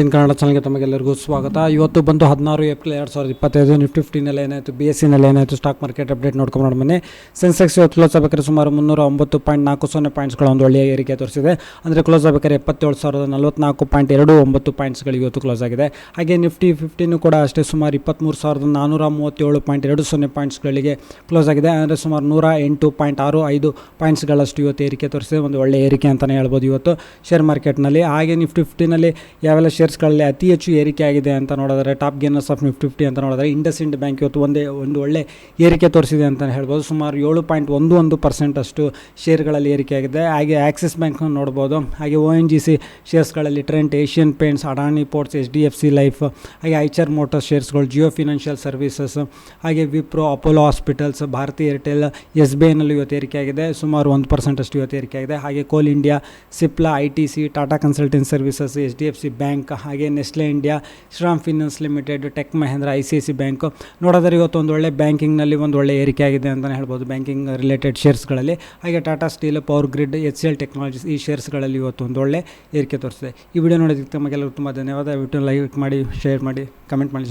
ಇನ್ ಕನ್ನಡ ಚಾನಲ್ಗೆ ತಮಗೆಲ್ಲರಿಗೂ ಸ್ವಾಗತ. ಇವತ್ತು ಬಂದು 16 ಏಪ್ರಿಲ್ 2025 ನಿಫ್ಟಿ 15ನಲ್ಲಿ ಏನಾಯಿತು, BSEನಲ್ಲಿ ಏನಾಯಿತು, ಸ್ಟಾಕ್ ಮಾರ್ಕೆಟ್ ಅಪ್ಡೇಟ್ ನೋಡ್ಕೊಂಡು ಬನ್ನಿ. ಸೆನ್ಸೆಕ್ಸ್ ಇವತ್ತು ಕ್ಲೋಸ್ ಆಗಬೇಕಾದ್ರೆ ಸುಮಾರು 309.40 ಪಾಯಿಂಟ್ಸ್ಗಳ ಒಂದು ಒಳ್ಳೆಯ ಏರಿಕೆ ತೋರಿಸಿದೆ. ಅಂದರೆ ಕ್ಲೋಸ್ ಆಗಬೇಕಾದ್ರೆ 77,044.29 ಪಾಯಿಂಟ್ಸ್ಗಳು ಇವತ್ತು ಕ್ಲೋಸ್ ಆಗಿದೆ. ಹಾಗೆ ನಿಫ್ಟಿ 15 ಕೂಡ ಅಷ್ಟೇ ಸುಮಾರು 23,437.20 ಪಾಯಿಂಟ್ಸ್ಗಳಿಗೆ ಕ್ಲೋಸ್ ಆಗಿದೆ. ಅಂದರೆ ಸುಮಾರು 108.65 ಪಾಯಿಂಟ್ಸ್ಗಳಷ್ಟು ಇವತ್ತು ಏರಿಕೆ ತೋರಿಸಿದೆ. ಒಂದು ಒಳ್ಳೆಯ ಏರಿಕೆ ಅಂತಲೇ ಹೇಳ್ಬೋದು ಇವತ್ತು ಶೇರ್ ಮಾರ್ಕೆಟ್ನಲ್ಲಿ. ಹಾಗೆ ನಿಫ್ಟಿ 15ನಲ್ಲಿ ಯಾವೆಲ್ಲ ಶೇರ್ಸ್ಗಳಲ್ಲಿ ಅತಿ ಹೆಚ್ಚು ಏರಿಕೆ ಆಗಿದೆ ಅಂತ ನೋಡಿದ್ರೆ, ಟಾಪ್ ಗೇನರ್ಸ್ ಆಫ್ ನಿಫ್ಟಿ 50 ಅಂತ ನೋಡಿದ್ರೆ ಇಂಡಸ್ಇಂಡ್ ಬ್ಯಾಂಕ್ ಇವತ್ತು ಒಂದು ಒಳ್ಳೆ ಏರಿಕೆ ತೋರಿಸಿದೆ ಅಂತಲೇ ಹೇಳ್ಬೋದು. ಸುಮಾರು 7.11% ಅಷ್ಟು ಶೇರ್ಗಳಲ್ಲಿ ಏರಿಕೆ ಆಗಿದೆ. ಹಾಗೆ ಆಕ್ಸಿಸ್ ಬ್ಯಾಂಕ್ ನೋಡ್ಬೋದು. ಹಾಗೆ ONGC ಶೇರ್ಸ್ಗಳಲ್ಲಿ ಟ್ರೆಂಟ್, ಏಷ್ಯನ್ ಪೇಂಟ್ಸ್, ಅಡಾನಿ ಪೋರ್ಟ್ಸ್, HDFC ಲೈಫ್, ಹಾಗೆ ಐಚರ್ ಮೋಟರ್ಸ್ ಶೇರ್ಸ್ಗಳು, ಜಿಯೋ ಫಿನಾನ್ಷಿಯಲ್ ಸರ್ವಿಸಸ್, ಹಾಗೆ ವಿಪ್ರೋ, ಅಪೋಲೋ ಹಾಸ್ಪಿಟಲ್ಸ್, ಭಾರತಿ ಏರ್ಟೆಲ್, SBIನಲ್ಲಿ ಇವತ್ತು ಏರಿಕೆ ಆಗಿದೆ. ಸುಮಾರು 1% ಅಷ್ಟು ಇವತ್ತು ಏರಿಕೆ ಆಗಿದೆ. ಹಾಗೆ ಕೋಲ್ ಇಂಡಿಯಾ, ಸಿಪ್ಲಾ, ITC, ಟಾಟಾ ಕನ್ಸಲ್ಟೆನ್ಸಿ ಸರ್ವಿಸಸ್, HDFC ಬ್ಯಾಂಕ್, ಹಾಗೆ Nestle India, Shriram Finance Limited, Tech Mahindra, ICICI Bank ನೋಡಿದ್ರೆ ಇವತ್ತು ಒಂದು ಒಳ್ಳೆ ಬ್ಯಾಂಕಿಂಗ್ನಲ್ಲಿ ಒಂದು ಒಳ್ಳೆ ಏರಿಕೆ ಆಗಿದೆ ಅಂತಲೇ ಹೇಳ್ಬೋದು, ಬ್ಯಾಂಕಿಂಗ್ ರಿಲೇಟೆಡ್ ಶೇರ್ಸ್ಗಳಲ್ಲಿ. ಹಾಗೆ ಟಾಟಾ ಸ್ಟೀಲ್, ಪವರ್ ಗ್ರಿಡ್, HCL ಟೆಕ್ನಾಲಜೀಸ್ ಈ ಶೇರ್ಸ್ಗಳಲ್ಲಿ ಇವತ್ತು ಒಂದು ಒಳ್ಳೆ ಏರಿಕೆ ತೋರಿಸಿದೆ. ಈ ವಿಡಿಯೋ ನೋಡೋದಕ್ಕೆ ತಮಗೆಲ್ಲರೂ ತುಂಬ ಧನ್ಯವಾದ. ದಯವಿಟ್ಟು ಲೈಕ್ ಮಾಡಿ, ಶೇರ್ ಮಾಡಿ, ಕಮೆಂಟ್ ಮಾಡಿ.